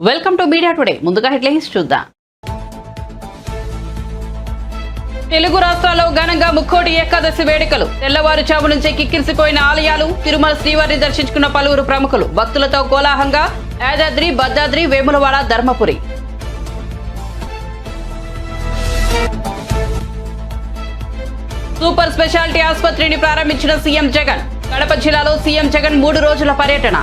Welcome to media today. ముందుగా headlines చూద్దాం. తెలుగు రాష్ట్రాల్లో ఘనంగా ముక్కోటి ఏకాదశి వేడుకలు. తెల్లవారుజాము నుంచే కిక్కిరిసిపోయిన ఆలయాలు. తిరుమల శ్రీవారిని దర్శించుకున్న పలువురు ప్రముఖులు. భక్తులతో కోలాహలంగా యాదాద్రి, భద్రాద్రి, వేములవాడ, ధర్మపురి. సూపర్ స్పెషాలిటీ ఆసుపత్రిని ప్రారంభించిన సీఎం జగన్. కడప జిల్లాలో సీఎం జగన్ 3 రోజుల పర్యటన.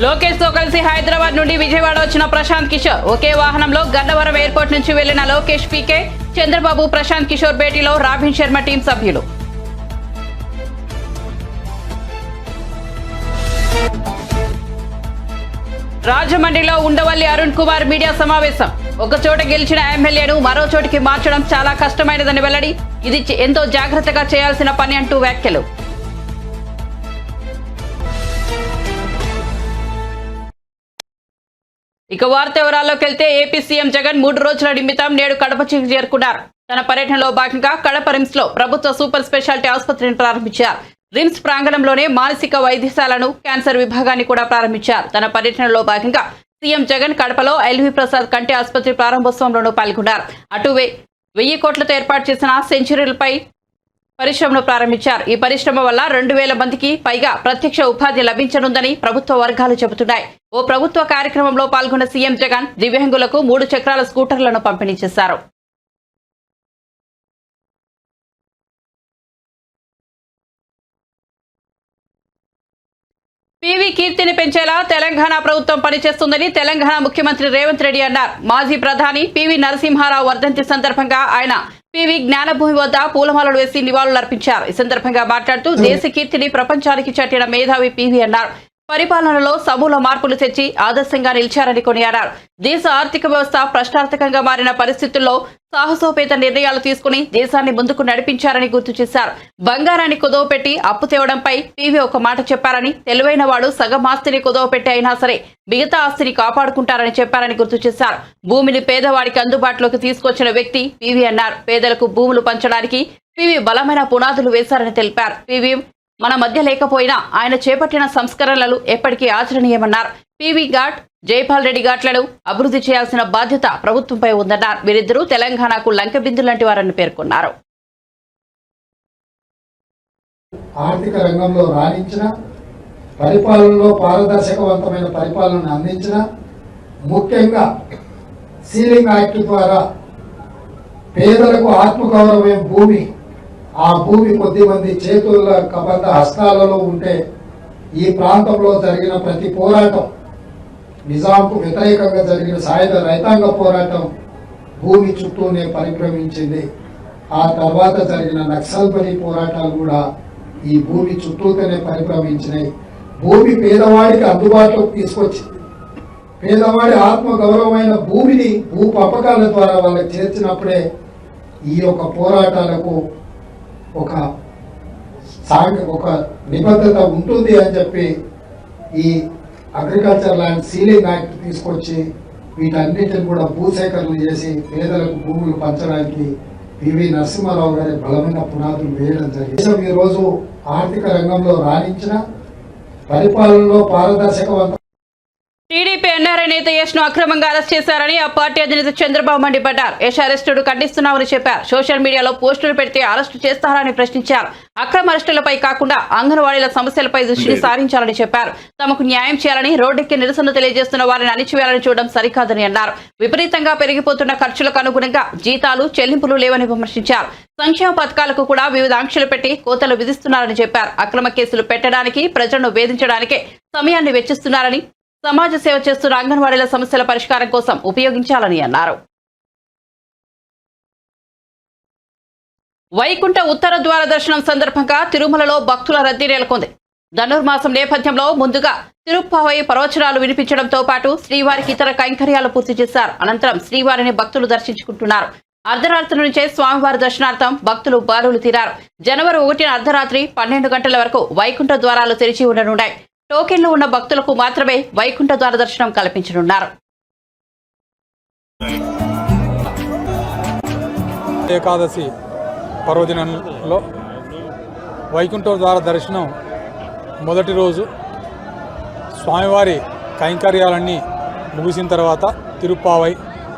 లోకేష్ తో కలిసి హైదరాబాద్ నుండి విజయవాడ వచ్చిన ప్రశాంత్ కిషోర్. ఒకే వాహనంలో గన్నవరం ఎయిర్పోర్ట్ నుంచి వెళ్లిన లోకేష్, పీకే, చంద్రబాబు, ప్రశాంత్ కిషోర్ భేటీలో రాబిన్ శర్మ టీం సభ్యులు. రాజమండ్రిలో ఉండవల్లి అరుణ్ కుమార్ మీడియా సమావేశం. ఒక చోట గెలిచిన ఎమ్మెల్యేను మరో చోటికి మార్చడం చాలా కష్టమైనదని వెల్లడి. ఇది ఎంతో జాగ్రత్తగా చేయాల్సిన పని అంటూ వ్యాఖ్యలు. ఇక వార్త వివరాల్లోకి వెళ్తే ఏపీ సీఎం జగన్ 3 రోజుల నిమిత్తం నేడు కడపకు చేరుకున్నారు. తన పర్యటనలో భాగంగా కడప రిమ్స్ లో ప్రభుత్వ సూపర్ స్పెషాలిటీ ఆసుపత్రిని ప్రారంభించారు. రిమ్స్ ప్రాంగణంలోనే మానసిక వైద్యశాలను, క్యాన్సర్ విభాగాన్ని కూడా ప్రారంభించారు. తన పర్యటనలో భాగంగా సీఎం జగన్ కడపలో ఎల్వి ప్రసాద్ కంటి ఆసుపత్రి ప్రారంభోత్సవంలోనూ పాల్గొన్నారు. అటు 1000 కోట్లతో ఏర్పాటు చేసిన సెంచరీలపై పరిశ్రమను ప్రారంభించారు. ఈ పరిశ్రమ వల్ల 2000 మందికి పైగా ప్రత్యక్ష ఉపాధి లభించనుందని ప్రభుత్వ వర్గాలు చెబుతున్నాయి. ఓ ప్రభుత్వ కార్యక్రమంలో పాల్గొన్న సీఎం జగన్ దివ్యాంగులకు 3 చక్రాల స్కూటర్లను పంపిణీ చేశారు. పీవీ కీర్తిని పెంచేలా తెలంగాణ ప్రభుత్వం పనిచేస్తుందని తెలంగాణ ముఖ్యమంత్రి రేవంత్ రెడ్డి అన్నారు. మాజీ ప్రధాని పివి నరసింహారావు వర్ధంతి సందర్భంగా ఆయన పివి జ్ఞానభూమి వద్ద పూలమాలలు వేసి నివాళులర్పించారు. ఈ సందర్భంగా మాట్లాడుతూ దేశ కీర్తిని ప్రపంచానికి చాటిన మేధావి పివి అన్నారు. పరిపాలనలో సమూల మార్పులు తెచ్చి ఆదర్శంగా నిలిచారని కొనియాడారు. దేశ ఆర్థిక వ్యవస్థ ప్రశ్నార్థకంగా మారిన పరిస్థితుల్లో సాహసోపేత నిర్ణయాలు తీసుకుని దేశాన్ని ముందుకు నడిపించారని గుర్తు చేశారు. బంగారాన్ని కుదవపెట్టి అప్పు తేవడంపై పివి ఒక మాట చెప్పారని, తెలివైన వాడు సగం ఆస్తిని కుదవపెట్టి అయినా సరే మిగతా ఆస్తిని కాపాడుకుంటారని చెప్పారని గుర్తు చేశారు. భూమిని పేదవాడికి అందుబాటులోకి తీసుకొచ్చిన వ్యక్తి పివి అన్నారు. పేదలకు భూములు పంచడానికి పివి బలమైన పునాదులు వేశారని తెలిపారు. పివి మన మధ్య లేకపోయినా ఆయన చేపట్టిన సంస్కరణలు ఎప్పటికీ ఆచరణీయమన్నారు. పివి ఘాట్, జైపాల్ రెడ్డి ఘాట్లను అభివృద్ధి చేయాల్సిన బాధ్యత ప్రభుత్వంపై ఉందన్నారు. వీరిద్దరూ తెలంగాణకు లంకెబిందు లాంటి వారని పేర్కొన్నారు. ఆర్థిక రంగంలో రాణించిన, పరిపాలనలో పారదర్శకవంతమైన పరిపాలన అందించిన, ముఖ్యంగా సీలింగ్ యాక్ట్ ద్వారా పేదలకు ఆత్మగౌరవమైన భూమి, ఆ భూమి కొద్దిమంది చేతుల కబంధ హస్తాలలో ఉంటే ఈ ప్రాంతంలో జరిగిన ప్రతి పోరాటం, నిజాంకు వ్యతిరేకంగా జరిగిన సాయుధ రైతాంగ పోరాటం భూమి చుట్టూనే పరిభ్రమించింది. ఆ తర్వాత జరిగిన నక్సల్బరీ పోరాటాలు కూడా ఈ భూమి చుట్టూతోనే పరిభ్రమించినాయి. భూమి పేదవాడికి అందుబాటులోకి తీసుకొచ్చింది. పేదవాడి ఆత్మ గౌరవమైన భూమిని భూ పంపకాల ద్వారా వాళ్ళకి చేర్చినప్పుడే ఈ యొక్క పోరాటాలకు ఒక నిబద్ధత ఉంటుంది అని చెప్పి ఈ అగ్రికల్చర్ ల్యాండ్ సీలింగ్ యాక్ట్ తీసుకొచ్చి వీటన్నిటిని కూడా భూసేకరణ చేసి పేదలకు భూములు పంచడానికి పివి నరసింహారావు గారి బలమైన పునాదులు వేయడం జరిగింది. ఈరోజు ఆర్థిక రంగంలో రాణించిన, పరిపాలనలో పారదర్శకవంత టీడీపీ ఎన్ఆర్ఐ నేత యష్ ను అక్రమంగా అరెస్ట్ చేశారని ఆ పార్టీ అధినేత చంద్రబాబు మండిపడ్డారు. యష్ అరెస్టును ఖండిస్తున్నామని చెప్పారు. సోషల్ మీడియాలో పోస్టులు పెడితే అరెస్టు చేస్తారని ప్రశ్నించారు. అక్రమ అరెస్టులపై కాకుండా అంగన్వాడీల సమస్యలపై దృష్టిని సారించాలని చెప్పారు. తమకు న్యాయం చేయాలని, రోడ్డెక్కి నిరసన తెలియజేస్తున్న వారిని అణిచివేయాలని చూడడం సరికాదని అన్నారు. విపరీతంగా పెరిగిపోతున్న ఖర్చులకు అనుగుణంగా జీతాలు, చెల్లింపులు లేవని విమర్శించారు. సంక్షేమ పథకాలకు కూడా వివిధ ఆంక్షలు పెట్టి కోతలు విధిస్తున్నారని చెప్పారు. అక్రమ కేసులు పెట్టడానికి, ప్రజలను వేధించడానికే సమయాన్ని వెచ్చిస్తున్నారని, సమాజ సేవ చేస్తున్న అంగన్వాడీల సమస్యల పరిష్కారం కోసం ఉపయోగించాలని అన్నారు. వైకుంఠ ఉత్తర ద్వార దర్శనం సందర్భంగా తిరుమలలో భక్తుల రద్దీ నెలకొంది. ధనుర్మాసం నేపథ్యంలో ముందుగా తిరుప్పావై ప్రవచనాలు వినిపించడంతో పాటు శ్రీవారికి ఇతర కైంకర్యాలు పూర్తి చేశారు. అనంతరం శ్రీవారిని భక్తులు దర్శించుకుంటున్నారు. అర్ధరాత్రి నుంచే స్వామివారి దర్శనార్థం భక్తులు బారులు తీరారు. జనవరి 1న అర్ధరాత్రి 12 గంటల వరకు వైకుంఠ ద్వారాలు తెరిచి ఉండనున్నాయి. టోకెన్లు ఉన్న భక్తులకు మాత్రమే వైకుంఠ ద్వార దర్శనం కల్పించనున్నారు. ఏకాదశి పర్వదినంలో వైకుంఠ ద్వార దర్శనం మొదటి రోజు స్వామివారి కైంకర్యాలన్నీ ముగిసిన తర్వాత తిరుప్పావై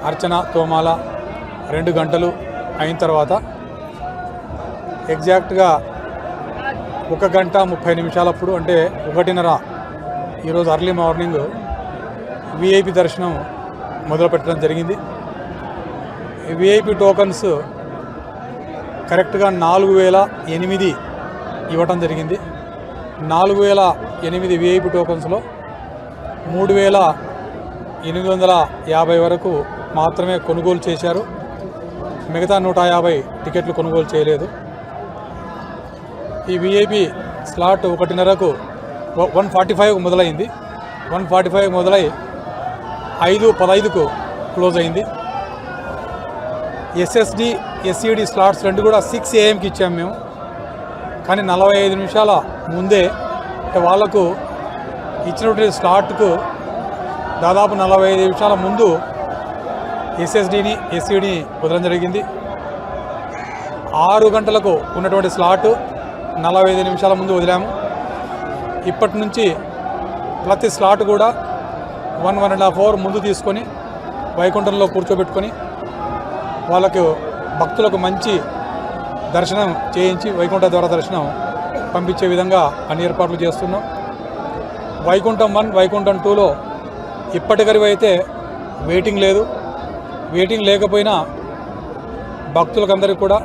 అర్చన తోమాల 2 గంటలు అయిన తర్వాత ఎగ్జాక్ట్గా 1 గంట 30 నిమిషాలప్పుడు అంటే 1:30 ఈరోజు అర్లీ మార్నింగ్ విఐపి దర్శనం మొదలుపెట్టడం జరిగింది. ఈ విఐపి టోకన్స్ కరెక్ట్గా 4008 ఇవ్వటం జరిగింది. 4008 విఐపి టోకన్స్లో 3850 వరకు మాత్రమే కొనుగోలు చేశారు. మిగతా 150 టికెట్లు కొనుగోలు చేయలేదు. ఈ విఐపి స్లాట్ 1:30కు 1:45 మొదలైంది. 1:45 మొదలై 5:15కు క్లోజ్ అయింది. ఎస్ఎస్డి ఎస్ఈడి స్లాట్స్ 2 కూడా 6 AM ఇచ్చాము మేము. కానీ 45 నిమిషాల ముందే వాళ్లకు ఇచ్చినటువంటి స్లాట్కు దాదాపు 45 నిమిషాల ముందు ఎస్ఎస్డిని ఎస్ఈడిని వదలడం జరిగింది. 6 గంటలకు ఉన్నటువంటి స్లాట్ 45 నిమిషాల ముందు వదిలాము. ఇప్పటి నుంచి ప్రతి స్లాట్ కూడా 1.5 అవర్ ముందు తీసుకొని వైకుంఠంలో కూర్చోబెట్టుకొని వాళ్ళకు భక్తులకు మంచి దర్శనం చేయించి వైకుంఠ ద్వార దర్శనం పంపించే విధంగా అన్ని ఏర్పాట్లు చేస్తున్నాం. వైకుంఠం 1 వైకుంఠం 2లో ఇప్పటికరివి అయితే వెయిటింగ్ లేదు. వెయిటింగ్ లేకపోయినా భక్తులకందరికీ కూడా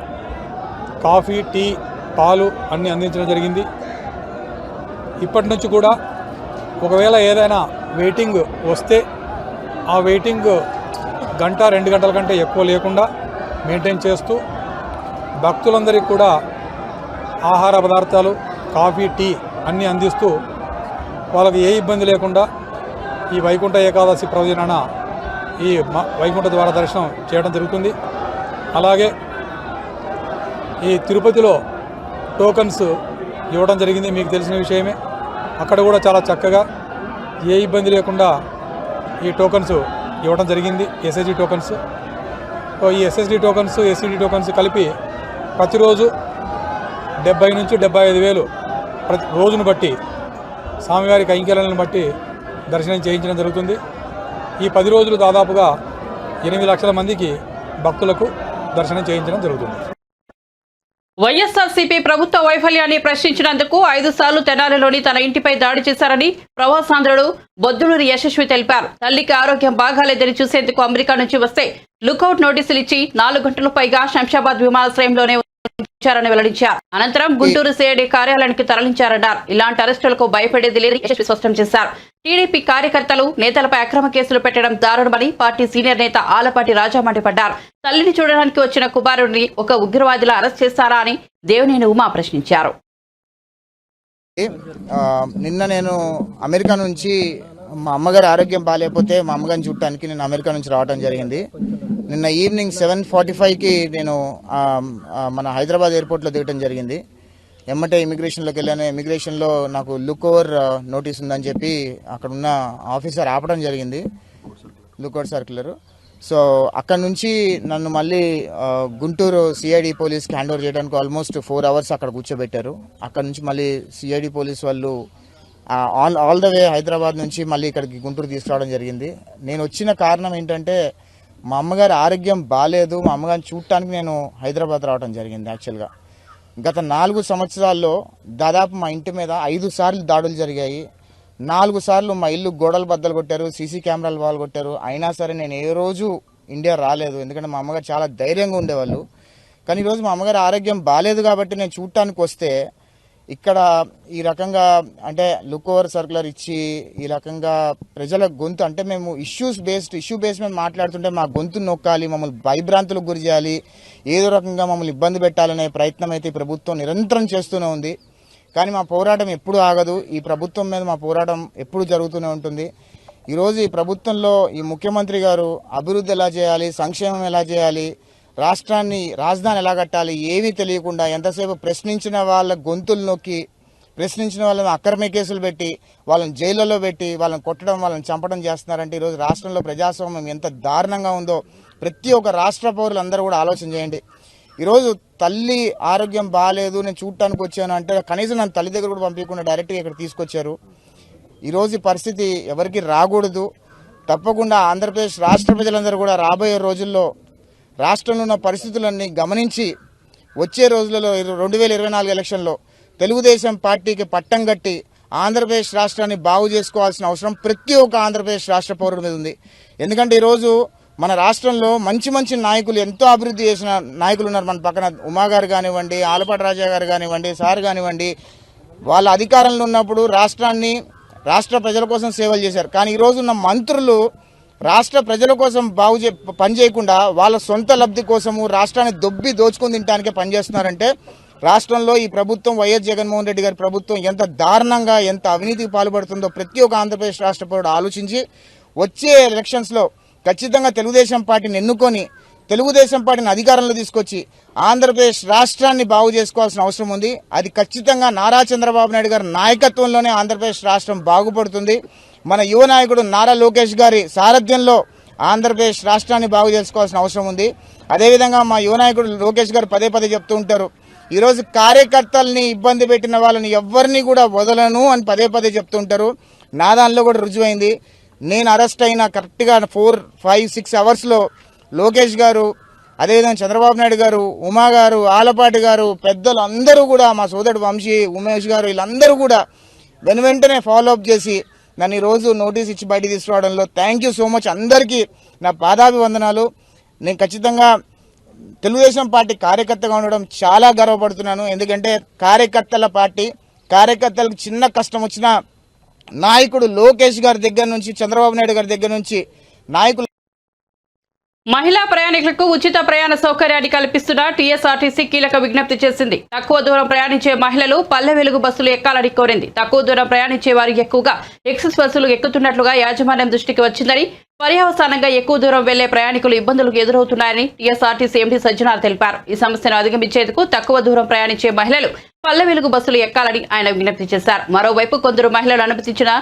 కాఫీ, టీ, పాలు అన్నీ అందించడం జరిగింది. ఇప్పటి నుంచి కూడా ఒకవేళ ఏదైనా వెయిటింగ్ వస్తే ఆ వెయిటింగ్ 1-2 గంటల కంటే ఎక్కువ లేకుండా మెయింటైన్ చేస్తూ భక్తులందరికీ కూడా ఆహార పదార్థాలు, కాఫీ, టీ అన్నీ అందిస్తూ వాళ్ళకి ఏ ఇబ్బంది లేకుండా ఈ వైకుంఠ ఏకాదశి పర్వదినాన ఈ వైకుంఠ ద్వార దర్శనం చేయడం జరుగుతుంది. అలాగే ఈ తిరుపతిలో టోకన్స్ ఇవ్వడం జరిగింది, మీకు తెలిసిన విషయమే. అక్కడ కూడా చాలా చక్కగా ఏ ఇబ్బంది లేకుండా ఈ టోకన్స్ ఇవ్వడం జరిగింది, ఎస్ఎస్డి టోకన్స్. ఈ ఎస్ఎస్డి టోకన్స్, ఎస్సీడీ టోకన్స్ కలిపి ప్రతిరోజు 70 నుంచి 75 వేలు ప్రతి రోజును బట్టి స్వామివారి కైంకర్యాలను బట్టి దర్శనం చేయించడం జరుగుతుంది. ఈ 10 రోజులు దాదాపుగా 8 లక్షల మందికి భక్తులకు దర్శనం చేయించడం జరుగుతుంది. వైఎస్ఆర్సీపీ ప్రభుత్వ వైఫల్యాన్ని ప్రశ్నించినందుకు 5 సార్లు తెనాలిలోని తన ఇంటిపై దాడి చేశారని ప్రవాసాంధ్రుడు బొద్దులూరి యశస్వి తెలిపారు. తల్లికి ఆరోగ్యం బాగాలేదని చూసేందుకు అమెరికా నుంచి వస్తే లుకౌట్ నోటీసులు ఇచ్చి 4 గంటల పైగా శంషాబాద్ విమానాశ్రయంలోనే ఉంచారని వెల్లడించారు. అనంతరం గుంటూరు సిఐడి కార్యాలయానికి తరలించారన్నారు. ఇలాంటి అరెస్టులకు భయపడేది లేదని యశస్వి స్పష్టం చేశారు. టీడీపీ కార్యకర్తలు, నేతలపై అక్రమ కేసులు పెట్టడం దారుణమని పార్టీ సీనియర్ నేత ఆలపాటి రాజా మండిపడ్డారు. తల్లిని చూడడానికి వచ్చిన కుమారుడిని ఒక ఉగ్రవాదిలా అరెస్ట్ చేశారా అని దేవినేని ఉమా ప్రశ్నించారు. నిన్న నేను అమెరికా నుంచి మా అమ్మగారి ఆరోగ్యం బాగాలేకపోతే మా అమ్మగారిని చూడటానికి నేను అమెరికా నుంచి రావడం జరిగింది. నిన్న ఈవినింగ్ 7:45కి నేను మన హైదరాబాద్ ఎయిర్పోర్ట్లో దిగటం జరిగింది. ఎమ్మటే ఇమిగ్రేషన్లోకి వెళ్ళాను. ఇమిగ్రేషన్లో నాకు లుక్ ఓవర్ నోటీస్ ఉందని చెప్పి అక్కడ ఉన్న ఆఫీసర్ ఆపడం జరిగింది, లుక్ ఓవర్ సర్క్యులర్. సో అక్కడ నుంచి నన్ను మళ్ళీ గుంటూరు సిఐడి పోలీస్కి హ్యాండ్ ఓవర్ చేయడానికి ఆల్మోస్ట్ 4 అవర్స్ అక్కడ కూర్చోబెట్టారు. అక్కడ నుంచి మళ్ళీ సిఐడి పోలీస్ వాళ్ళు ఆల్ ద వే హైదరాబాద్ నుంచి మళ్ళీ ఇక్కడికి గుంటూరు తీసుకురావడం జరిగింది. నేను వచ్చిన కారణం ఏంటంటే మా అమ్మగారి ఆరోగ్యం బాగాలేదు, మా అమ్మగారిని చూడటానికి నేను హైదరాబాద్ రావడం జరిగింది. యాక్చువల్గా గత 4 సంవత్సరాల్లో దాదాపు మా ఇంటి మీద 5 సార్లు దాడులు జరిగాయి. 4 సార్లు మా ఇల్లు గోడలు బద్దలు కొట్టారు, సీసీ కెమెరాలు వాళ్ళు కొట్టారు. అయినా సరే నేను ఏ రోజు ఇండియా రాలేదు, ఎందుకంటే మా అమ్మగారు చాలా ధైర్యంగా ఉండేవాళ్ళు. కానీ ఈరోజు మా అమ్మగారి ఆరోగ్యం బాగాలేదు కాబట్టి నేను చూడటానికి వస్తే ఇక్కడ ఈ రకంగా అంటే లుక్ ఓవర్ సర్క్యులర్ ఇచ్చి ఈ రకంగా ప్రజల గొంతు అంటే మేము ఇష్యూ బేస్డ్ మీద మాట్లాడుతుంటే మా గొంతు నొక్కాలి, మమ్మల్ని భయభ్రాంతులకు గురి చేయాలి, ఏదో రకంగా మమ్మల్ని ఇబ్బంది పెట్టాలనే ప్రయత్నం అయితే ఈ ప్రభుత్వం నిరంతరం చేస్తూనే ఉంది. కానీ మా పోరాటం ఎప్పుడు ఆగదు. ఈ ప్రభుత్వం మీద మా పోరాటం ఎప్పుడు జరుగుతూనే ఉంటుంది. ఈరోజు ఈ ప్రభుత్వంలో ఈ ముఖ్యమంత్రి గారు అభివృద్ధి ఎలా చేయాలి, సంక్షేమం ఎలా చేయాలి, రాష్ట్రాన్ని రాజధాని ఎలా కట్టాలి ఏమీ తెలియకుండా ఎంతసేపు ప్రశ్నించిన వాళ్ళ గొంతులు నొక్కి, ప్రశ్నించిన వాళ్ళని అక్రమ కేసులు పెట్టి, వాళ్ళని జైళ్లలో పెట్టి, వాళ్ళని కొట్టడం, వాళ్ళని చంపడం చేస్తున్నారంటే ఈరోజు రాష్ట్రంలో ప్రజాస్వామ్యం ఎంత దారుణంగా ఉందో ప్రతి ఒక్క రాష్ట్ర పౌరులందరూ కూడా ఆలోచన చేయండి. ఈరోజు తల్లి ఆరోగ్యం బాగాలేదు, నేను చూడటానికి వచ్చాను అంటే కనీసం నన్ను తల్లి దగ్గర కూడా పంపించకుండా డైరెక్ట్గా ఇక్కడ తీసుకొచ్చారు. ఈరోజు ఈ పరిస్థితి ఎవరికి రాకూడదు. తప్పకుండా ఆంధ్రప్రదేశ్ రాష్ట్ర ప్రజలందరూ కూడా రాబోయే రోజుల్లో రాష్ట్రంలో ఉన్న పరిస్థితులన్నీ గమనించి వచ్చే రోజులలో 2024 ఎలక్షన్లో తెలుగుదేశం పార్టీకి పట్టం కట్టి ఆంధ్రప్రదేశ్ రాష్ట్రాన్ని బాగు చేసుకోవాల్సిన అవసరం ప్రతి ఒక్క ఆంధ్రప్రదేశ్ రాష్ట్ర పౌరుడి మీద ఉంది. ఎందుకంటే ఈరోజు మన రాష్ట్రంలో మంచి మంచి నాయకులు, ఎంతో అభివృద్ధి చేసిన నాయకులు ఉన్నారు. మన పక్కన ఉమా గారు కానివ్వండి, ఆలపాటి రాజా గారు కానివ్వండి, సార్ కానివ్వండి, వాళ్ళ అధికారంలో ఉన్నప్పుడు రాష్ట్ర ప్రజల కోసం సేవలు చేశారు. కానీ ఈరోజు ఉన్న మంత్రులు రాష్ట్ర ప్రజల కోసం పనిచేయకుండా వాళ్ళ సొంత లబ్ధి కోసము రాష్ట్రాన్ని దోచుకొని తినడానికే పనిచేస్తున్నారంటే రాష్ట్రంలో ఈ ప్రభుత్వం వైఎస్ జగన్మోహన్ రెడ్డి గారి ప్రభుత్వం ఎంత దారుణంగా, ఎంత అవినీతికి పాల్పడుతుందో ప్రతి ఒక్క ఆంధ్రప్రదేశ్ రాష్ట్ర పౌరుడు ఆలోచించి వచ్చే ఎలక్షన్స్లో ఖచ్చితంగా తెలుగుదేశం పార్టీని ఎన్నుకొని తెలుగుదేశం పార్టీని అధికారంలో తీసుకొచ్చి ఆంధ్రప్రదేశ్ రాష్ట్రాన్ని బాగు చేసుకోవాల్సిన అవసరం ఉంది. అది ఖచ్చితంగా నారా చంద్రబాబు నాయుడు గారి నాయకత్వంలోనే ఆంధ్రప్రదేశ్ రాష్ట్రం బాగుపడుతుంది. మన యువ నాయకుడు నారా లోకేష్ గారి సారథ్యంలో ఆంధ్రప్రదేశ్ రాష్ట్రాన్ని బాగు చేసుకోవాల్సిన అవసరం ఉంది. అదేవిధంగా మా యువ నాయకుడు లోకేష్ గారు పదే చెప్తూ ఉంటారు, ఈరోజు కార్యకర్తల్ని ఇబ్బంది పెట్టిన వాళ్ళని ఎవరిని కూడా వదలను అని పదే చెప్తుంటారు. నా దానిలో కూడా రుజువైంది. నేను అరెస్ట్ అయిన కరెక్ట్గా 4-5-6 అవర్స్లో లోకేష్ గారు, అదేవిధంగా చంద్రబాబు నాయుడు గారు, ఉమా గారు, ఆలపాటి గారు, పెద్దలు అందరూ కూడా, మా సోదరుడు వంశీ, ఉమేష్ గారు, వీళ్ళందరూ కూడా వెంటనే ఫాలోఅప్ చేసి నన్ను ఈరోజు నోటీస్ ఇచ్చి బయట తీసుకురావడంలో థ్యాంక్ యూ సో మచ్. అందరికీ నా పాదాభివందనాలు. నేను ఖచ్చితంగా తెలుగుదేశం పార్టీ కార్యకర్తగా ఉండడం చాలా గర్వపడుతున్నాను. ఎందుకంటే కార్యకర్తల పార్టీ, కార్యకర్తలకు చిన్న కష్టం వచ్చినా నాయకుడు లోకేష్ గారి దగ్గర నుంచి, చంద్రబాబు నాయుడు గారి దగ్గర నుంచి నాయకులు. మహిళా ప్రయాణికులకు ఉచిత ప్రయాణ సౌకర్యాన్ని కల్పిస్తున్న టీఎస్ఆర్టీసీ కీలక విజ్ఞప్తి చేసింది. తక్కువ దూరం ప్రయాణించే మహిళలు పల్లె వెలుగు బస్సులు ఎక్కాలని కోరింది. తక్కువ దూరం ప్రయాణించే వారు ఎక్కువగా ఎక్సెస్ బస్సులు ఎక్కుతున్నట్లుగా యాజమాన్యం దృష్టికి వచ్చిందని, పర్యవసానంగా ఎక్కువ దూరం వెళ్లే ప్రయాణికులు ఇబ్బందులకు ఎదురవుతున్నాయని టీఎస్ఆర్టీసీ ఎండీ సజ్జనార్ తెలిపారు. ఈ సమస్యను అధిగమించేందుకు తక్కువ దూరం ప్రయాణించే మహిళలు పల్లె వెలుగు బస్సులు ఎక్కాలని ఆయన విజ్ఞప్తి చేశారు. మరోవైపు కొందరు మహిళలు అనుమతించిన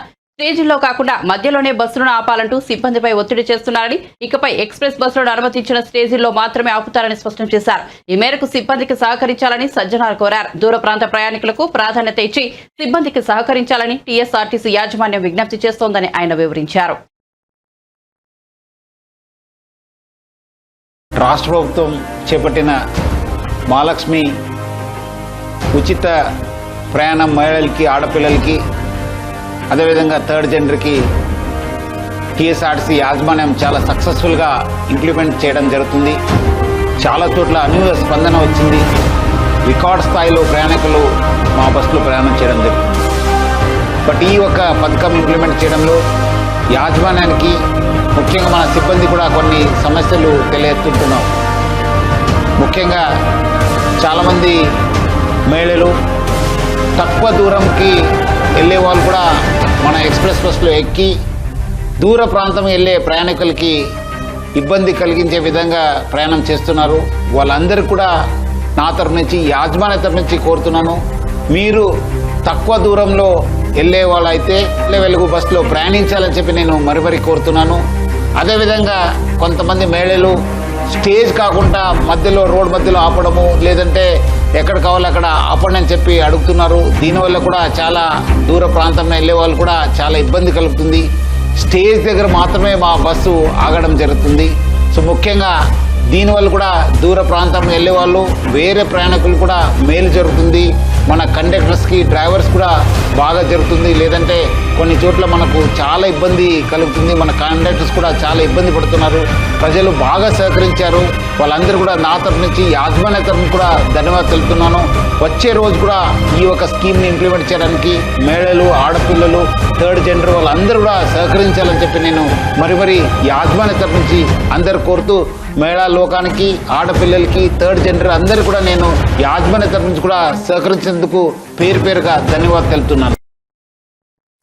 స్టేజీల్లో కాకుండా మధ్యలోనే బస్సులను ఆపాలంటూ సిబ్బందిపై ఒత్తిడి చేస్తున్నారని, ఇకపై ఎక్స్ప్రెస్ బస్సులను అనుమతించిన స్టేజీల్లో మాత్రమే ఆపుతారని స్పష్టం చేశారు. ఈ మేరకు సిబ్బందికి సహకరించాలని సజ్జనార్ కోరారు. దూర ప్రాంత ప్రయాణికులకు ప్రాధాన్యత ఇచ్చి సిబ్బందికి సహకరించాలని టీఎస్ఆర్టీసీ యాజమాన్యం విజ్ఞప్తి చేస్తోందని ఆయన వివరించారు. రాష్ట్ర ప్రభుత్వం చేపట్టిన మహాలక్ష్మి ఉచిత ప్రయాణం మహిళలకి, ఆడపిల్లలకి, అదేవిధంగా థర్డ్ జెండర్కి టీఎస్ఆర్టీసీ యాజమాన్యం చాలా సక్సెస్ఫుల్గా ఇంప్లిమెంట్ చేయడం జరుగుతుంది. చాలా చోట్ల అనూహ్య స్పందన వచ్చింది. రికార్డ్ స్థాయిలో ప్రయాణికులు మా బస్సులో ప్రయాణం చేయడం జరుగుతుంది. బట్ ఈ ఒక పథకం ఇంప్లిమెంట్ చేయడంలో యాజమాన్యానికి, ముఖ్యంగా మన సిబ్బంది కూడా కొన్ని సమస్యలు తెలియజేస్తున్నాం. ముఖ్యంగా చాలామంది మహిళలు తక్కువ దూరంకి వెళ్ళే వాళ్ళు కూడా మన ఎక్స్ప్రెస్ బస్సులో ఎక్కి దూర ప్రాంతం వెళ్ళే ప్రయాణికులకి ఇబ్బంది కలిగించే విధంగా ప్రయాణం చేస్తున్నారు. వాళ్ళందరూ కూడా నా తరఫు నుంచి, యాజమాన్య తరఫు నుంచి కోరుతున్నాను, మీరు తక్కువ దూరంలో వెళ్ళే వాళ్ళైతే వెలుగు బస్సులో ప్రయాణించాలని చెప్పి నేను మరీ కోరుతున్నాను. అదేవిధంగా కొంతమంది మహిళలు స్టేజ్ కాకుండా మధ్యలో, రోడ్ మధ్యలో ఆపడము, లేదంటే ఎక్కడ కావాలో అక్కడ ఆపండి అని చెప్పి అడుగుతున్నారు. దీనివల్ల కూడా చాలా దూర ప్రాంతంలో వెళ్ళే వాళ్ళు కూడా చాలా ఇబ్బంది కలుగుతుంది. స్టేజ్ దగ్గర మాత్రమే మా బస్సు ఆగడం జరుగుతుంది. సో ముఖ్యంగా దీనివల్ల కూడా దూర ప్రాంతం వెళ్ళే వాళ్ళు, వేరే ప్రయాణికులు కూడా మేలు జరుగుతుంది. మన కండక్టర్స్కి, డ్రైవర్స్ కూడా బాగా జరుగుతుంది. లేదంటే కొన్ని చోట్ల మనకు చాలా ఇబ్బంది కలుగుతుంది. మన కండక్టర్స్ కూడా చాలా ఇబ్బంది పడుతున్నారు. ప్రజలు బాగా సహకరించారు. వాళ్ళందరూ కూడా నా తరఫు నుంచి, యాజమాన్య తరఫున కూడా ధన్యవాదాలు తెలుపుతున్నాను. వచ్చే రోజు కూడా ఈ ఒక స్కీమ్ని ఇంప్లిమెంట్ చేయడానికి మహిళలు, ఆడపిల్లలు, థర్డ్ జెండర్ వాళ్ళందరూ కూడా సహకరించాలని చెప్పి నేను మరీ యాజమాన్య తరఫు నుంచి అందరు కోరుతూ, మహిళా లోకానికి, ఆడపిల్లలకి, థర్డ్ జెండర్ అందరూ కూడా నేను యాజమాన్య తరఫు నుంచి కూడా సహకరించేందుకు పేరుగా ధన్యవాదాలు తెలుపుతున్నాను.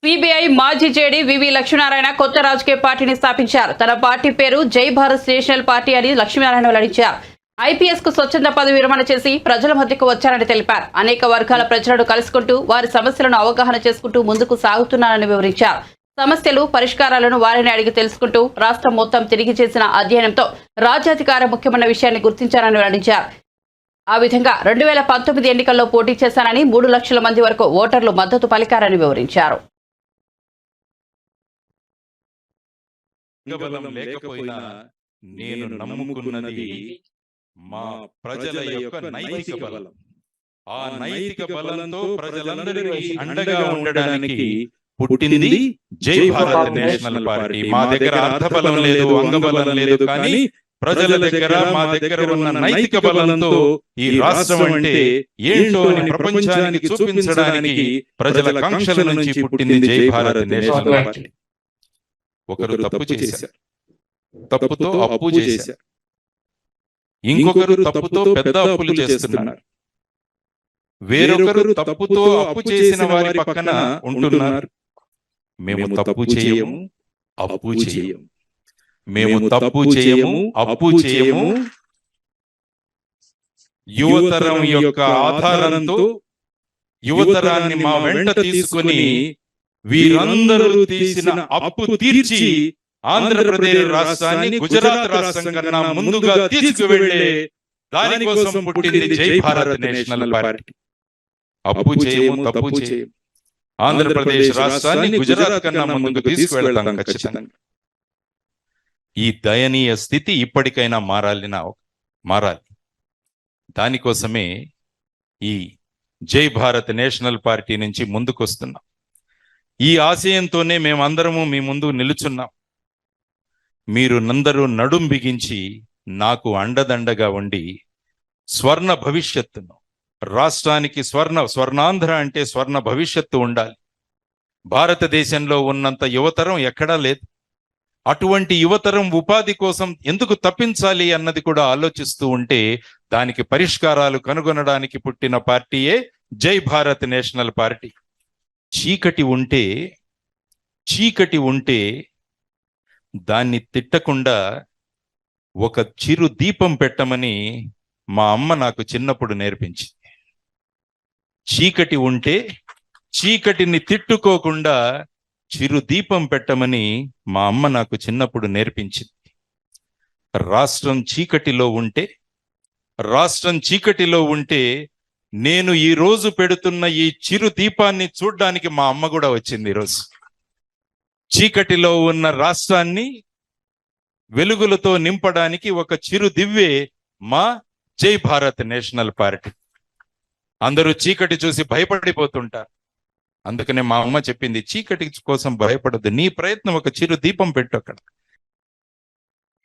సిబిఐ మాజీ జేడీ వివి లక్ష్మీనారాయణ కొత్త రాజకీయ పార్టీని స్థాపించారు. తన పార్టీ పేరు జై భారత్ నేషనల్ పార్టీ అని లక్ష్మీనారాయణ వెల్లడించారు. ఐపీఎస్ కు స్వచ్ఛంద పదవి విరమణ చేసి ప్రజల మధ్యకు వచ్చారని తెలిపారు. అనేక వర్గాల ప్రజలను కలుసుకుంటూ వారి సమస్యలను అవగాహన చేసుకుంటూ ముందుకు సాగుతున్నారని వివరించారు. సమస్యలు, పరిష్కారాలను వారిని అడిగి తెలుసుకుంటూ రాష్ట్రం మొత్తం తిరిగి చేసిన అధ్యయనంతో రాజ్యాధికారం ముఖ్యమైన విషయాన్ని గుర్తించారని వెల్లడించారు. ఆ విధంగా 2019 ఎన్నికల్లో పోటీ చేశానని 3 లక్షల మంది వరకు ఓటర్లు మద్దతు పలికారని వివరించారు. బలం లేకపోయినా నేను నమ్ముకున్నది మా ప్రజల యొక్క నైతిక బలం. ఆ నైతిక బలంతో ప్రజలందరికీ అండగా ఉండడానికి పుట్టింది జై భారత్ నేషనల్ పార్టీ. మా దగ్గర అర్థబలం లేదు, అంగబలం లేదు, కానీ ప్రజల దగ్గర మా దగ్గర ఉన్న నైతిక బలంతో ఈ రాష్ట్రం అంటే ఏంటో అని ప్రపంచానికి చూపించడానికి ప్రజల కాంక్షల నుంచి పుట్టింది జై భారత్ నేషనల్ పార్టీ. ఒకరు తప్పు చేశారు, తప్పుతో అప్పు చేశారు, ఇంకొకరు తప్పుతో పెద్ద అప్పులు చేస్తున్నారు, వేరొకరు తప్పుతో అప్పు చేసిన వారి పక్కన ఉంటున్నారు. మేము తప్పు చేయము, అప్పు చేయము. మేము తప్పు చేయము, అప్పు చేయము. యువతరం యొక్క ఆధారంతో యువతరాన్ని మా వెంట తీసుకుని వీరందరూ తీసిన అప్పు తీర్చి ఆంధ్రప్రదేశ్ రాష్ట్రాన్ని గుజరాత్ రాష్ట్రం కన్నా ముందుగా తీసుకువెళ్లే దానికోసం పుట్టింది జై భారత్ నేషనల్ పార్టీ. అప్పు చేయము, తప్పు చేయము. ఆంధ్రప్రదేశ్ రాష్ట్రాన్ని గుజరాత్ కన్నా ముందుకు తీసుకువెళ్తాం ఖచ్చితంగా. ఈ దయనీయ స్థితి ఇప్పటికైనా మారాలి. దానికోసమే ఈ జై భారత్ నేషనల్ పార్టీ నుంచి ముందుకొస్తున్నాం. ఈ ఆశయంతోనే మేమందరము మీ ముందు నిలుచున్నాం. మీరు నందరూ నడుం బిగించి నాకు అండదండగా ఉండి స్వర్ణ భవిష్యత్తును, రాష్ట్రానికి స్వర్ణాంధ్ర అంటే స్వర్ణ భవిష్యత్తు ఉండాలి. భారతదేశంలో ఉన్నంత యువతరం ఎక్కడా లేదు. అటువంటి యువతరం ఉపాధి కోసం ఎందుకు తప్పించాలి అన్నది కూడా ఆలోచిస్తూ ఉంటే దానికి పరిష్కారాలు కనుగొనడానికి పుట్టిన పార్టీయే జై భారత్ నేషనల్ పార్టీ. చీకటి ఉంటే దాన్ని తిట్టకుండా ఒక చిరు దీపం పెట్టమని మా అమ్మ నాకు చిన్నప్పుడు నేర్పించింది. చీకటి ఉంటే చీకటిని తిట్టుకోకుండా చిరు దీపం పెట్టమని మా అమ్మ నాకు చిన్నప్పుడు నేర్పించింది. రాష్ట్రం చీకటిలో ఉంటే నేను ఈ రోజు పెడుతున్న ఈ చిరు దీపాన్ని చూడ్డానికి మా అమ్మ కూడా వచ్చింది. ఈరోజు చీకటిలో ఉన్న రాష్ట్రాన్ని వెలుగులతో నింపడానికి ఒక చిరు దివ్వే మా జై భారత్ నేషనల్ పార్టీ. అందరూ చీకటి చూసి భయపడిపోతుంటారు. అందుకనే మా అమ్మ చెప్పింది, చీకటి కోసం భయపడద్దు, నీ ప్రయత్నం ఒక చిరు దీపం పెట్టు అక్కడ.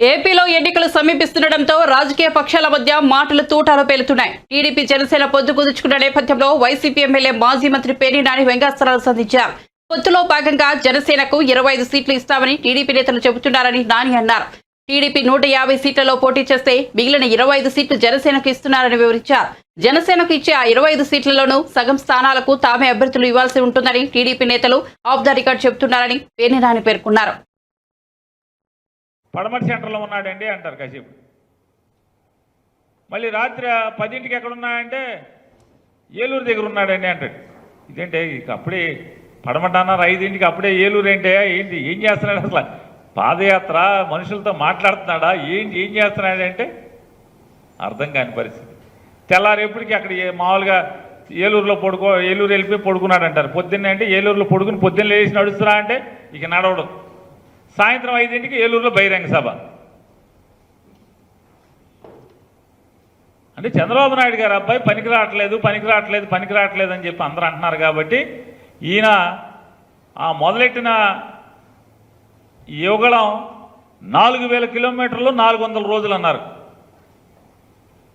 ఏపీలో ఎన్నికలు సమీపిస్తుండటంతో రాజకీయ పక్షాల మధ్య మాటలు తూటాలు పేలుతున్నాయి. టీడీపీ జనసేన పొత్తు కుదుర్చుకున్న నేపథ్యంలో వైసీపీ ఎమ్మెల్యే మాజీ మంత్రి పేర్ని నాని వ్యంగ్యాస్త్రాలు సంధించారు. పొత్తులో భాగంగా జనసేనకు 25 సీట్లు ఇస్తామని టీడీపీ నేతలు చెబుతున్నారని నాని అన్నారు. టీడీపీ 150 సీట్లలో పోటీ చేస్తే మిగిలిన 25 సీట్లు జనసేనకు ఇస్తున్నారని వివరించారు. జనసేనకు ఇచ్చే ఆ 25 సీట్లలోనూ సగం స్థానాలకు తామే అభ్యర్థులు ఇవ్వాల్సి ఉంటుందని టీడీపీ నేతలు ఆఫ్ ద రికార్డ్ చెబుతున్నారని పేర్ని నాని పేర్కొన్నారు. పడమటి సెంటర్లో ఉన్నాడండి అంటారు కాసేపు, మళ్ళీ రాత్రి 10ంటికి ఎక్కడున్నాయంటే ఏలూరు దగ్గర ఉన్నాడండి అంటాడు. ఇదేంటే అప్పుడే పడమట అన్నారు, 5ంటికి అప్పుడే ఏలూరు ఏంటి ఏం చేస్తున్నాడు అసలు? పాదయాత్ర, మనుషులతో మాట్లాడుతున్నాడా, ఏం చేస్తున్నాడంటే అర్థం కాని పరిస్థితి. తెల్లారు ఎప్పటికీ అక్కడ మామూలుగా ఏలూరు వెళ్ళిపోయి పడుకున్నాడు అంటారు. పొద్దున్నే అంటే ఏలూరులో పడుకుని పొద్దున్న లేచి నడుస్తున్నా అంటే ఇక నడవడం. సాయంత్రం 5ంటికి ఏలూరులో బహిరంగ సభ. అంటే చంద్రబాబు నాయుడు గారు అబ్బాయి పనికి రావట్లేదు అని చెప్పి అందరూ అంటున్నారు. కాబట్టి ఈయన ఆ మొదలెట్టిన యుగళం 4000 కిలోమీటర్లు 400 రోజులు అన్నారు.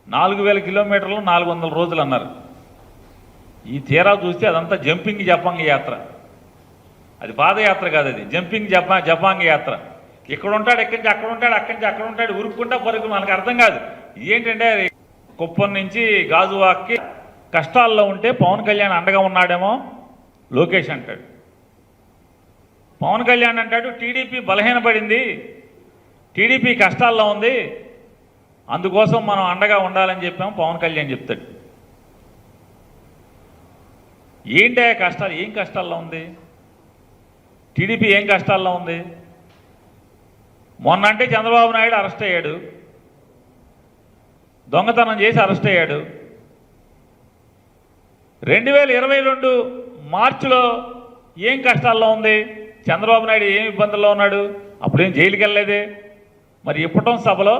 4000 కిలోమీటర్లు 400 రోజులు అన్నారు. ఈ తీరా చూస్తే అదంతా జంపింగ్ జపాంగ్ యాత్ర. అది పాదయాత్ర కాదు, అది జంపింగ్ జపాంగ్ యాత్ర. ఇక్కడ ఉంటాడు, ఎక్కడి నుంచి అక్కడ ఉంటాడు, అక్కడి నుంచి అక్కడ ఉంటాడు, ఉరుక్కుంటా పరుగు. మనకు అర్థం కాదు ఏంటంటే కుప్పం నుంచి గాజువాక్కి కష్టాల్లో ఉంటే పవన్ కళ్యాణ్ అండగా ఉన్నాడేమో లోకేష్ అంటాడు. పవన్ కళ్యాణ్ అంటాడు టీడీపీ బలహీనపడింది, టీడీపీ కష్టాల్లో ఉంది, అందుకోసం మనం అండగా ఉండాలని చెప్పాము పవన్ కళ్యాణ్ చెప్తాడు. ఏంటి కష్టాలు? ఏం కష్టాల్లో ఉంది టీడీపీ? ఏం కష్టాల్లో ఉంది? మొన్న అంటే చంద్రబాబు నాయుడు అరెస్ట్ అయ్యాడు, దొంగతనం చేసి అరెస్ట్ అయ్యాడు. 2022 మార్చిలో ఏం కష్టాల్లో ఉంది, చంద్రబాబు నాయుడు ఏం ఇబ్బందుల్లో ఉన్నాడు, అప్పుడేం జైలుకి వెళ్ళలేదే. మరి ఇప్పటం సభలో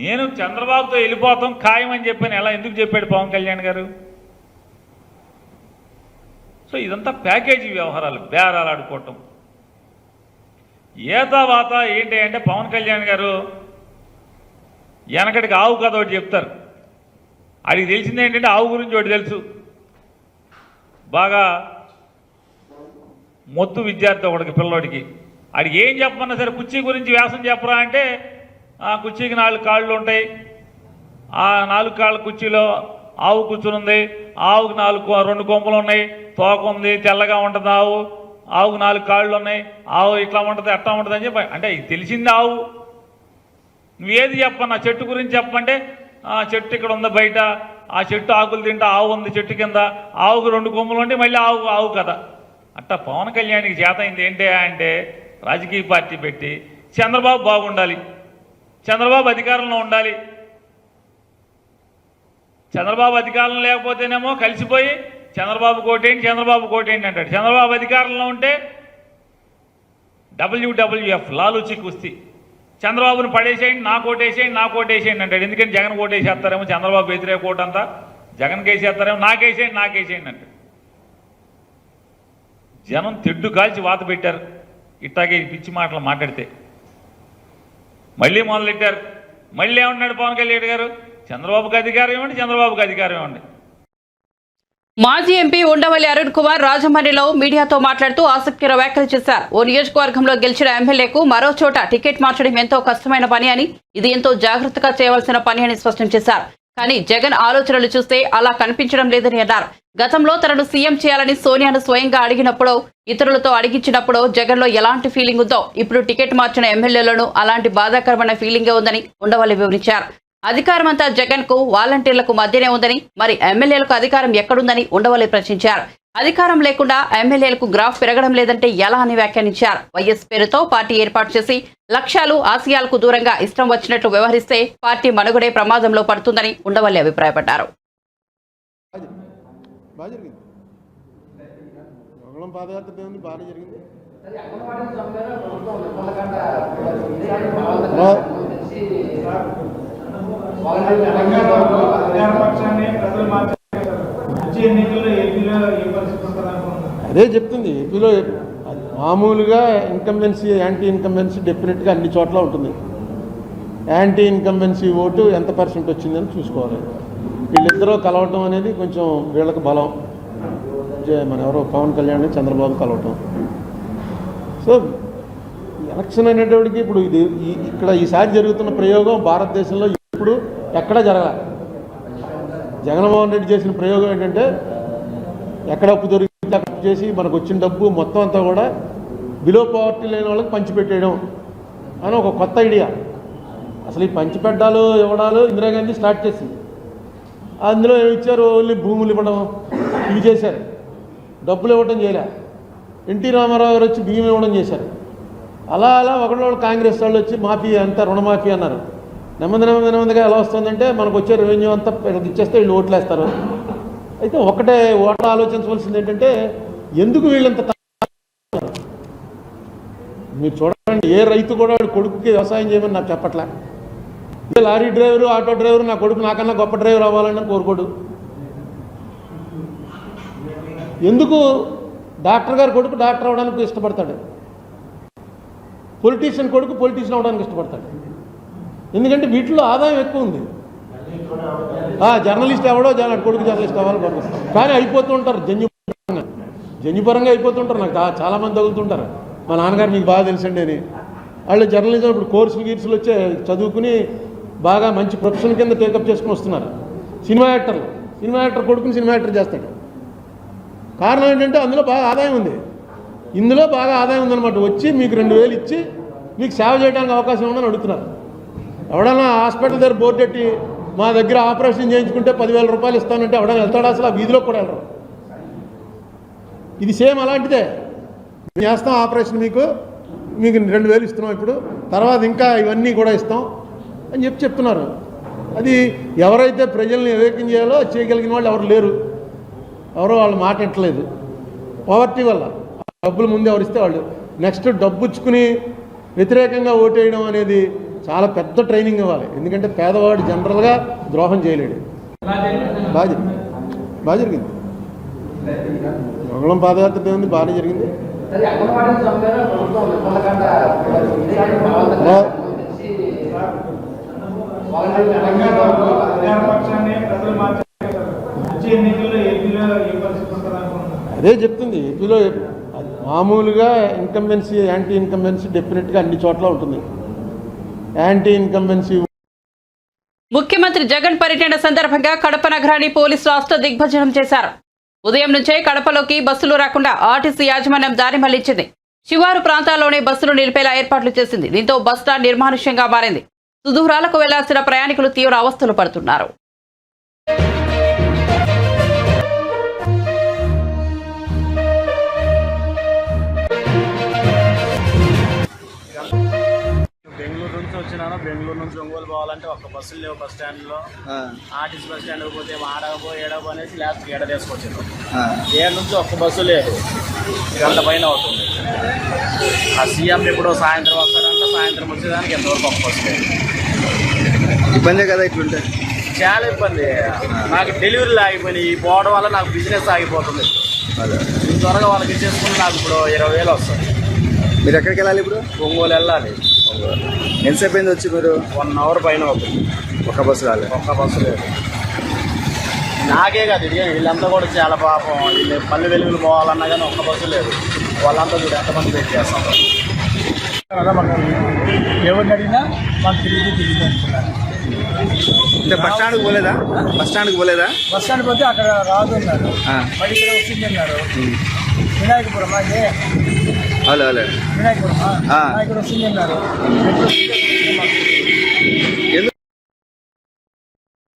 నేను చంద్రబాబుతో వెళ్ళిపోతాం ఖాయమని చెప్పాను, ఎలా ఎందుకు చెప్పాడు పవన్ కళ్యాణ్ గారు? సో ఇదంతా ప్యాకేజీ వ్యవహారాలు, బేరాలు ఆడుకోవటం. ఏతావాత ఏంటి అంటే పవన్ కళ్యాణ్ గారు వెనకటికి ఆవు కథ ఒకటి చెప్తారు. ఆడికి తెలిసింది ఏంటంటే ఆవు గురించి ఒకటి తెలుసు. బాగా మొత్తు విద్యార్థి ఒకటికి పిల్లోడికి ఆడికి ఏం చెప్పమన్నా సరే కుర్చీ గురించి వ్యాసం చెప్పరా అంటే ఆ కుర్చీకి 4 కాళ్ళు ఉంటాయి, ఆ 4 కాళ్ళ కుర్చీలో ఆవు కూర్చుని ఉంది, ఆవుకి 2 కొమ్ములు ఉన్నాయి, తోక ఉంది, తెల్లగా ఉంటుంది ఆవుకు 4 కాళ్ళు ఉన్నాయి, ఆవు ఇట్లా ఉంటుంది అట్లా ఉంటుంది అని చెప్పి అంటే తెలిసింది ఆవు. నువ్వేది చెప్పన్నా చెట్టు గురించి చెప్పంటే ఆ చెట్టు ఇక్కడ ఉంది బయట, ఆ చెట్టు ఆకులు తింటా ఆవు ఉంది చెట్టు కింద, ఆవుకు 2 కొమ్ములు ఉంటే మళ్ళీ ఆవు కదా. అట్టా పవన్ కళ్యాణ్కి చేత అయింది ఏంటి అంటే రాజకీయ పార్టీ పెట్టి చంద్రబాబు బాగుండాలి, చంద్రబాబు అధికారంలో ఉండాలి, చంద్రబాబు అధికారంలో లేకపోతేనేమో కలిసిపోయి చంద్రబాబు కోటేంటి అంటాడు. చంద్రబాబు అధికారంలో ఉంటే WWF లాలూచి కుస్తీ, చంద్రబాబుని పడేసేయండి నా కోటేసేయండి అంటాడు. ఎందుకని జగన్ కోటేసేస్తారేమో, చంద్రబాబు వ్యతిరేక కోట అంతా జగన్కి వేసేస్తారేమో, నాకేసేయండి అంటాడు. జనం తెడ్డు కాల్చి వాత పెట్టారు ఇట్టాగే పిచ్చి మాటలు మాట్లాడితే. మళ్ళీ మొదలెట్టారు. మళ్ళీ ఏమన్నాడు పవన్ కళ్యాణ్ గారు, చంద్రబాబుకి అధికారం ఇవ్వండి. మాజీ ఎంపీ ఉండవల్లి అరుణ్ కుమార్ రాజమండ్రిలో మీడియాతో మాట్లాడుతూ ఆసక్తికర వ్యాఖ్యలు చేశారు. ఓ నియోజకవర్గంలో గెలిచిన ఎమ్మెల్యేకు మరో చోట టికెట్ మార్చడం ఎంతో కష్టమైన పని అని, ఇది ఎంతో జాగ్రత్తగా చేయవలసిన పని అని స్పష్టం చేశారు. కానీ జగన్ ఆలోచనలు చూస్తే అలా కనిపించడం లేదని అన్నారు. గతంలో తనను సీఎం చేయాలని సోనియాను స్వయంగా అడిగినప్పుడు, ఇతరులతో అడిగించినప్పుడు జగన్ లో ఎలాంటి ఫీలింగ్ ఉందో ఇప్పుడు టికెట్ మార్చిన ఎమ్మెల్యేలను అలాంటి బాధాకరమైన ఫీలింగే ఉందని ఉండవల్లి వివరించారు. అధికారం అంతా జగన్ కు వాలంటీర్లకు మధ్యనే ఉందని, మరి ఎమ్మెల్యేలకు అధికారం ఎక్కడుందని ఉండవల్లి ప్రశ్నించారు. అధికారం లేకుండా ఎమ్మెల్యేలకు గ్రాఫ్ పెరగడం లేదంటే ఎలా అని వ్యాఖ్యానించారు. వైఎస్ పేరుతో పార్టీ ఏర్పాటు చేసి లక్ష్యాలు ఆశయాలకు దూరంగా ఇష్టం వచ్చినట్లు వ్యవహరిస్తే పార్టీ మనుగడే ప్రమాదంలో పడుతుందని ఉండవల్లి అభిప్రాయపడ్డారు. అదే చెప్తుంది. ఏపీలో మామూలుగా ఇన్కంబెన్సీ యాంటీ ఇన్కంబెన్సీ డెఫినెట్గా అన్ని చోట్ల ఉంటుంది. యాంటీ ఇన్కంబెన్సీ ఓటు ఎంత పర్సెంట్ వచ్చిందని చూసుకోవాలి. వీళ్ళిద్దరూ కలవటం అనేది కొంచెం వీళ్ళకి బలం. మన ఎవరో పవన్ కళ్యాణ్ చంద్రబాబు కలవటం. సో ఎలక్షన్ అనేటప్పటికి ఇప్పుడు ఇది ఇక్కడ ఈసారి జరుగుతున్న ప్రయోగం భారతదేశంలో ఇప్పుడు ఎక్కడ జరగాలి. జగన్మోహన్ రెడ్డి చేసిన ప్రయోగం ఏంటంటే ఎక్కడ అప్పు దొరికితే అక్కడ చేసి మనకు వచ్చిన డబ్బు మొత్తం అంతా కూడా బిలో పవర్టీ లేని వాళ్ళకి పంచిపెట్టేయడం అని ఒక కొత్త ఐడియా. అసలు ఈ పంచిపెట్టాలు ఇవ్వడాలు ఇందిరాగాంధీ స్టార్ట్ చేసింది. అందులో ఏమి ఇచ్చారు, ఓన్లీ భూములు ఇవ్వడం ఇవి చేశారు, డబ్బులు ఇవ్వడం చేయలే. ఎన్టీ రామారావు గారు వచ్చి బియ్యం ఇవ్వడం చేశారు. అలా ఒకళ్ళు కాంగ్రెస్ వాళ్ళు వచ్చి మాఫీ అంతా రుణమాఫీ అన్నారు. నెమ్మదిగా ఎలా వస్తుందంటే మనకు వచ్చే రెవెన్యూ అంతా ఇచ్చేస్తే వీళ్ళు ఓట్లేస్తారు. అయితే ఒకటే ఓట్లు ఆలోచించవలసింది ఏంటంటే ఎందుకు వీళ్ళంత మీరు చూడండి, ఏ రైతు కూడా వాడి కొడుకుకి వ్యవసాయం చేయమని నాకు చెప్పట్లే. ఇదే లారీ డ్రైవరు ఆటో డ్రైవరు నా కొడుకు నాకన్నా గొప్ప డ్రైవర్ అవ్వాలని కోరుకోడు. ఎందుకు డాక్టర్ గారి కొడుకు డాక్టర్ అవ్వడానికి ఇష్టపడతాడు, పొలిటీషియన్ కొడుకు పొలిటీషియన్ అవ్వడానికి ఇష్టపడతాడు. ఎందుకంటే వీటిలో ఆదాయం ఎక్కువ ఉంది. జర్నలిస్ట్ ఎవడో కొడుకు జర్నలిస్ట్ అవ్వాలి పడుతుంది. కానీ అయిపోతూ ఉంటారు జన్యుపరంగా అయిపోతుంటారు. నాకు చాలామంది తగులుతుంటారు. మా నాన్నగారు మీకు బాగా తెలుసండి అని. వాళ్ళు జర్నలిజం ఇప్పుడు కోర్సులు వచ్చే చదువుకుని బాగా మంచి ప్రొఫెషన్ కింద టేకప్ చేసుకుని వస్తున్నారు. సినిమా యాక్టర్ కొడుకుని సినిమా యాక్టర్ చేస్తాడు. కారణం ఏంటంటే అందులో బాగా ఆదాయం ఉంది. ఇందులో బాగా ఆదాయం ఉందన్నమాట. వచ్చి మీకు 2000 ఇచ్చి మీకు సేవ చేయడానికి అవకాశం ఉందని అడుగుతున్నారు. ఎవడన్నా హాస్పిటల్ దగ్గర బోర్డు పెట్టి మా దగ్గర ఆపరేషన్ చేయించుకుంటే 10,000 రూపాయలు ఇస్తానంటే ఎవడన్నా వెళ్తాడా? అసలు ఆ వీధిలో కూడా వెళ్ళరు. ఇది సేమ్ అలాంటిదే. చేస్తాం ఆపరేషన్, మీకు 2000 ఇస్తున్నాం ఇప్పుడు, తర్వాత ఇంకా ఇవన్నీ కూడా ఇస్తాం అని చెప్తున్నారు. అది ఎవరైతే ప్రజల్ని వివేకం చేయాలో అది చేయగలిగిన వాళ్ళు ఎవరు లేరు, ఎవరో వాళ్ళ మాట వింటలేదు. పావర్టీ వల్ల డబ్బులు ముందు ఎవరిస్తే వాళ్ళు నెక్స్ట్ డబ్బు ఇచ్చుకుని వ్యతిరేకంగా ఓటేయడం అనేది చాలా పెద్ద ట్రైనింగ్ ఇవ్వాలి. ఎందుకంటే పేదవాడు జనరల్గా ద్రోహం చేయలేడు. బాగా జరిగింది. మంగళం పాదయాత్ర ఉంది, బాగానే జరిగింది. అదే చెప్తుంది. ఏపీలో మామూలుగా ఇన్కంబెన్సీ యాంటీ ఇన్కంబెన్సీ డెఫినెట్గా అన్ని చోట్ల ఉంటుంది. Anti incumbency. ముఖ్యమంత్రి జగన్ పర్యటన సందర్భంగా కడప నగరాన్ని పోలీసులు రాష్ట్ర దిగ్భజనం చేశారు. ఉదయం నుంచే కడపలోకి బస్సులు రాకుండా ఆర్టీసీ యాజమాన్యం దారి మళ్లించింది. శివారు ప్రాంతాల్లోనే బస్సులు నిలిపేలా ఏర్పాట్లు చేసింది. దీంతో బస్ స్టాండ్ నిర్మానుష్యంగా మారింది. సుదూరాలకు వెళ్లాల్సిన ప్రయాణికులు తీవ్ర అవస్థలు పడుతున్నారు. బెంగళూరు నుంచి ఒంగోలు పోవాలంటే ఒక్క బస్సులు లేవు బస్ స్టాండ్లో. ఆర్టీసీ బస్ స్టాండ్ పోతే ఆడకపో ఏడపో అనేసి లాస్ట్ ఏడ తీసుకొచ్చారు. ఏడు నుంచి ఒక్క బస్సు లేదు, గంట పైన అవుతుంది. ఆ సీఎం ఎప్పుడో సాయంత్రం వస్తారంట, సాయంత్రం వచ్చేదానికి ఎంతవరకు ఒక్క బస్సు లేదు. ఇబ్బందే కదా ఇట్లుంటే, చాలా ఇబ్బంది. నాకు డెలివరీలు ఆగిపోయినాయి, పోవడం వల్ల నాకు బిజినెస్ ఆగిపోతుంది. త్వరగా వాళ్ళకి ఇచ్చేసుకుని నాకు ఇప్పుడు 20,000 వస్తుంది. మీరు ఎక్కడికి వెళ్ళాలి ఇప్పుడు? ఒంగోలు వెళ్ళాలి. ఎంతసేపు అయింది వచ్చి మీరు? 1 అవర్ పైన అవుతుంది. ఒక్క బస్సు రాలేదు, ఒక్క బస్సు లేదు. నాకే కాదు, ఇది వీళ్ళంతా కూడా చాలా పాపం. వీళ్ళు పల్లె వెలుగులు పోవాలన్నా కానీ ఒక్క బస్సు లేదు. వాళ్ళంతా కూడా ఎంతమంది వెయిట్ చేస్తారు. ఎవరిని అడిగినా మాకు తిరిగి అంటున్నారు. అంటే బస్ స్టాండ్కి పోలేదా? బస్ స్టాండ్కి పోలేదా? బస్ స్టాండ్ పోతే అక్కడ రాదు అన్నారు, మరి ఇక్కడ వస్తుంది అన్నారు. వినాయకపురం అంటే వినాయకపురం ఇక్కడ వస్తుంది అన్నారు.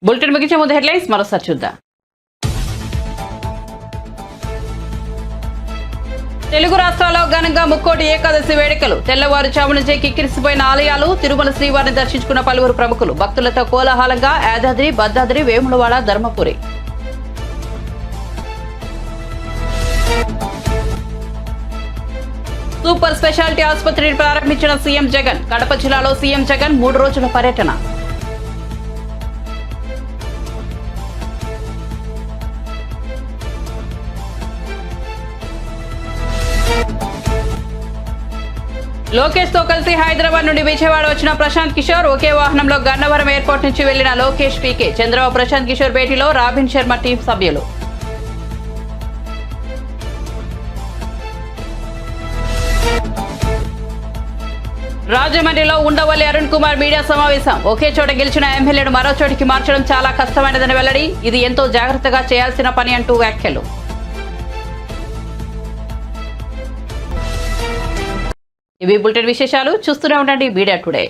బులెటిన్ ముగించే ముందు హెడ్లైన్స్ మరోసారి చూద్దాం. తెలుగు రాష్ట్రాల్లో ఘనంగా ముక్కోటి ఏకాదశి వేడుకలు. తెల్లవారుజాము నుంచే కిక్కిరిసిపోయిన ఆలయాలు. తిరుమల శ్రీవారిని దర్శించుకున్న పలువురు ప్రముఖులు. భక్తులతో కోలాహలంగా యాదాద్రి, భద్రాద్రి, వేములవాడ, ధర్మపురి. సూపర్ స్పెషాలిటీ ఆసుపత్రిని ప్రారంభించిన సీఎం జగన్. కడప జిల్లాలో సీఎం జగన్ 3 రోజుల పర్యటన. లోకేష్ తో కలిసి హైదరాబాద్ నుండి విజయవాడ వచ్చిన ప్రశాంత్ కిషోర్. ఒకే వాహనంలో గన్నవరం ఎయిర్పోర్ట్ నుంచి వెళ్లిన లోకేష్, పీకే. చంద్రబాబు ప్రశాంత్ కిషోర్ భేటీలో రాబిన్ శర్మ టీం సభ్యులు. రాజమండ్రిలో ఉండవల్లి అరుణ్ కుమార్ మీడియా సమావేశం. ఒకే చోట గెలిచిన ఎమ్మెల్యేను మరో చోటికి మార్చడం చాలా కష్టమైనదని వెల్లడి. ఇది ఎంతో జాగ్రత్తగా చేయాల్సిన పని అంటూ వ్యాఖ్యలు. ఇవి బులెటిన్ విశేషాలు. చూస్తూనే ఉండండి మీడియా టుడే.